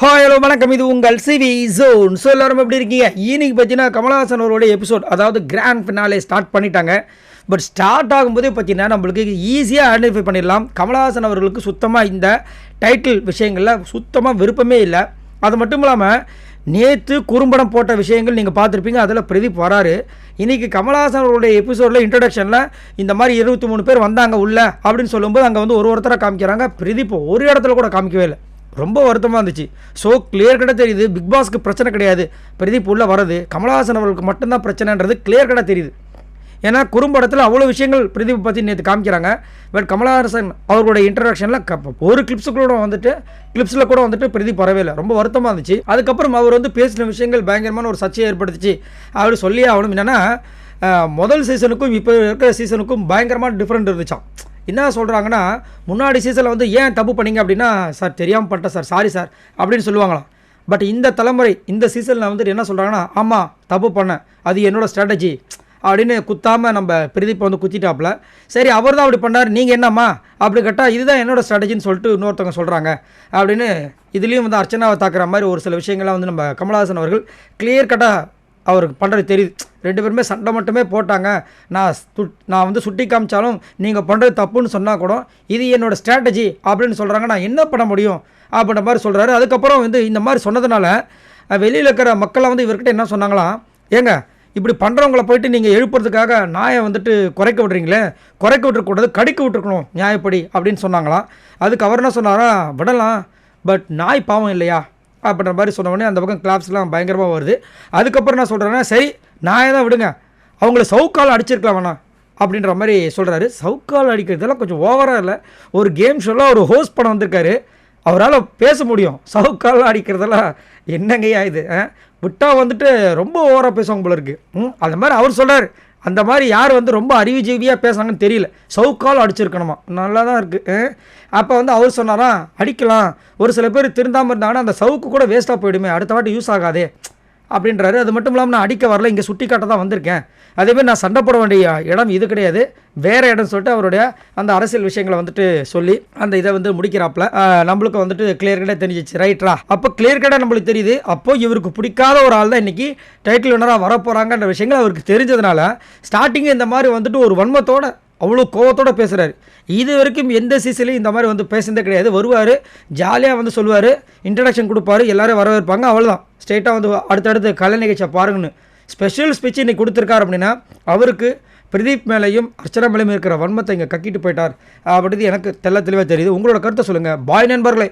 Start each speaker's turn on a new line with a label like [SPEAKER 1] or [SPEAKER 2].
[SPEAKER 1] Hi hello வணக்கம், இது உங்கள் சிவி ஜோன். ஸோ எல்லாரும் எப்படி இருக்கீங்க? இன்னைக்கு பார்த்தீங்கன்னா கமலஹாசன் அவருடைய எபிசோட், அதாவது கிராண்ட் ஃபினாலே ஸ்டார்ட் பண்ணிட்டாங்க. பட் ஸ்டார்ட் ஆகும்போதே பார்த்தீங்கன்னா நம்மளுக்கு ஈஸியாக ஐடென்டிஃபை பண்ணிடலாம். கமலஹாசன் அவர்களுக்கு சுத்தமாக இந்த டைட்டில் விஷயங்களில் சுத்தமாக விருப்பமே இல்லை. அது மட்டும் இல்லாமல் நேற்று குறும்படம் போட்ட விஷயங்கள் நீங்கள் பார்த்துருப்பீங்க. அதில் பிரதீப் வராரு. இன்றைக்கி கமலஹாசன் அவருடைய எபிசோடில் இன்ட்ரடக்ஷனில் இந்த மாதிரி 23 பேர் வந்தாங்க உள்ள அப்படின்னு சொல்லும்போது அங்கே வந்து ஒருத்தராக காமிக்கிறாங்க. பிரதீப் ஒரு இடத்துல கூட காமிக்கவே இல்லை. ரொம்ப வருத்தமாக இருந்துச்சு. ஸோ கிளியர் கட்டாக தெரியுது பிக் பாஸ்க்கு பிரச்சனை கிடையாது பிரதீப் உள்ளே வரது, கமலஹாசன் அவர்களுக்கு மட்டும்தான் பிரச்சனைன்றது கிளியர் கட்டாக தெரியுது. ஏன்னா குறும்படத்தில் அவ்வளோ விஷயங்கள் பிரதீப் பற்றி நேற்று காமிக்கிறாங்க. பட் கமலஹாசன் அவர்களுடைய இன்ட்ரடக்ஷனில் ஒரு கிளிப்ஸில் கூட வந்துட்டு பிரதீப் வரவே இல்லை. ரொம்ப வருத்தமாக இருந்துச்சு. அதுக்கப்புறம் அவர் வந்து பேசின விஷயங்கள் பயங்கரமான ஒரு சர்ச்சையை ஏற்படுத்திச்சு. அவர் சொல்லியே ஆகணும். என்னென்னா முதல் சீசனுக்கும் இப்போ இருக்கிற சீசனுக்கும் பயங்கரமான டிஃப்ரெண்ட் இருந்துச்சான். என்ன சொல்கிறாங்கன்னா, முன்னாடி சீசனில் வந்து ஏன் தப்பு பண்ணிங்க அப்படின்னா, சார் தெரியாமல் பண்ணிட்டேன் சார், சாரி சார் அப்படின்னு சொல்லுவாங்களாம். பட் இந்த தலைமுறை இந்த சீசனில் வந்துட்டு என்ன சொல்கிறாங்கன்னா, ஆமாம் தப்பு பண்ணேன், அது என்னோடய ஸ்ட்ராட்டஜி அப்படின்னு குத்தாமல் நம்ம பிரதீப் வந்து குத்திட்டாப்புல. சரி அவர் தான் அப்படி பண்ணார், நீங்கள் என்னம்மா அப்படி கேட்டால் இதுதான் என்னோடய ஸ்ட்ராட்டஜின்னு சொல்லிட்டு இன்னொருத்தவங்க சொல்கிறாங்க அப்படின்னு. இதுலேயும் வந்து அர்ச்சனாவை தாக்குற மாதிரி ஒரு சில விஷயங்கள்லாம் வந்து நம்ம கமலஹாசன் அவர்கள் கிளியர் கட்டாக அவருக்கு பண்ணுறது தெரியுது. 2 பேருமே சண்டை மட்டுமே போட்டாங்க. நான் வந்து சுட்டி காமிச்சாலும் நீங்கள் பண்ணுறது தப்புன்னு சொன்னால் கூட இது என்னோடய ஸ்ட்ராட்டஜி அப்படின்னு சொல்கிறாங்க. நான் என்ன பண்ண முடியும் அப்படின்ற மாதிரி சொல்கிறாரு. அதுக்கப்புறம் வந்து இந்த மாதிரி சொன்னதுனால வெளியில் இருக்கிற மக்களாக வந்து இவர்கிட்ட என்ன சொன்னாங்களாம், ஏங்க இப்படி பண்ணுறவங்கள போயிட்டு நீங்கள் எழுப்புறதுக்காக நாயை வந்துட்டு குறைக்க விட்றீங்களே, குறைக்க விட்டுருக்கூடாது, கடிக்க விட்டுருக்கணும் நியாயப்படி அப்படின்னு சொன்னாங்களாம். அதுக்கு அவர் என்ன சொன்னாரா, விடலாம் பட் நாய் பாவம் இல்லையா அப்படின்ற மாதிரி சொன்ன உடனே அந்த பக்கம் கிளாப்ஸ்லாம் பயங்கரமாக வருது. அதுக்கப்புறம் என்ன சொல்கிறேன்னா, சரி நாயை தான் விடுங்க, அவங்கள சவுக்கால் அடிச்சிருக்கலாம் வேணாம் அப்படின்ற மாதிரி சொல்கிறாரு. சவுக்கால் அடிக்கிறதெல்லாம் கொஞ்சம் ஓவராக இல்லை. ஒரு கேம் ஷோவில் ஒரு ஹோஸ்ட் பண்ண வந்திருக்காரு, அவரால் பேச முடியும். சவுக்கால் அடிக்கிறதெல்லாம் என்னங்கய்யா இது, விட்டால் வந்துட்டு ரொம்ப ஓவராக பேசுவாங்க போல இருக்குது. அந்த மாதிரி அவர் சொல்கிறார். அந்த மாதிரி யார் வந்து ரொம்ப அறிவுஜீவியாக பேசுனாங்கன்னு தெரியல. சவுக்கால் அடிச்சிருக்கணுமா, நல்லா தான் இருக்குது. அப்போ வந்து அவர் சொன்னாரா, அடிக்கலாம், ஒரு சில பேர் திருந்தாமல் இருந்தாங்கன்னா அந்த சவுக்கு கூட வேஸ்ட்டாக போயிடுமே, அடுத்த வாட்டி யூஸ் ஆகாதே அப்படின்றாரு. அது மட்டும் இல்லாமல் நான் அடிக்க வரல, இங்கே சுட்டி காட்ட தான் வந்திருக்கேன், அதேமாதிரி நான் சண்டை போட வேண்டிய இடம் இது கிடையாது, வேறு இடம் சொல்லிட்டு அவருடைய அந்த அரசியல் விஷயங்களை வந்துட்டு சொல்லி அந்த இதை வந்து முடிக்கிறாப்புல. நம்மளுக்கு வந்துட்டு கிளியர் கட்டாக தெரிஞ்சிச்சு, ரைட்ரா. அப்போ கிளியர் கட்டாக நம்மளுக்கு தெரியுது, அப்போது இவருக்கு பிடிக்காத ஒரு ஆள் தான் இன்றைக்கி டைட்டில் வினராக வரப்போகிறாங்கன்ற விஷயங்கள் அவருக்கு தெரிஞ்சதுனால ஸ்டார்டிங்கே இந்த மாதிரி வந்துட்டு ஒரு வன்மத்தோட அவ்வளோ கோவத்தோடு பேசுகிறாரு. இது வரைக்கும் எந்த சீசன்லையும் இந்த மாதிரி வந்து பேசுனதே கிடையாது. வருவார், ஜாலியாக வந்து சொல்லுவார், இன்ட்ரடக்ஷன் கொடுப்பாரு, எல்லோரும் வரவேற்பாங்க, அவ்வளோதான். ஸ்ட்ரெயிட்டாக வந்து அடுத்தடுத்து கலை நிகழ்ச்சியை பாருங்கன்னு ஸ்பெஷல் ஸ்பீச் இன்றைக்கி கொடுத்துருக்காரு. அப்படின்னா அவருக்கு பிரதீப் மேலேயும் அர்ச்சனா மேலேயும் இருக்கிற வன்மத்தை இங்கே கக்கிட்டு போயிட்டார் அப்படின்றது எனக்கு தெளிவாக தெரியுது. உங்களோட கருத்தை சொல்லுங்கள். பாய் நண்பர்களே.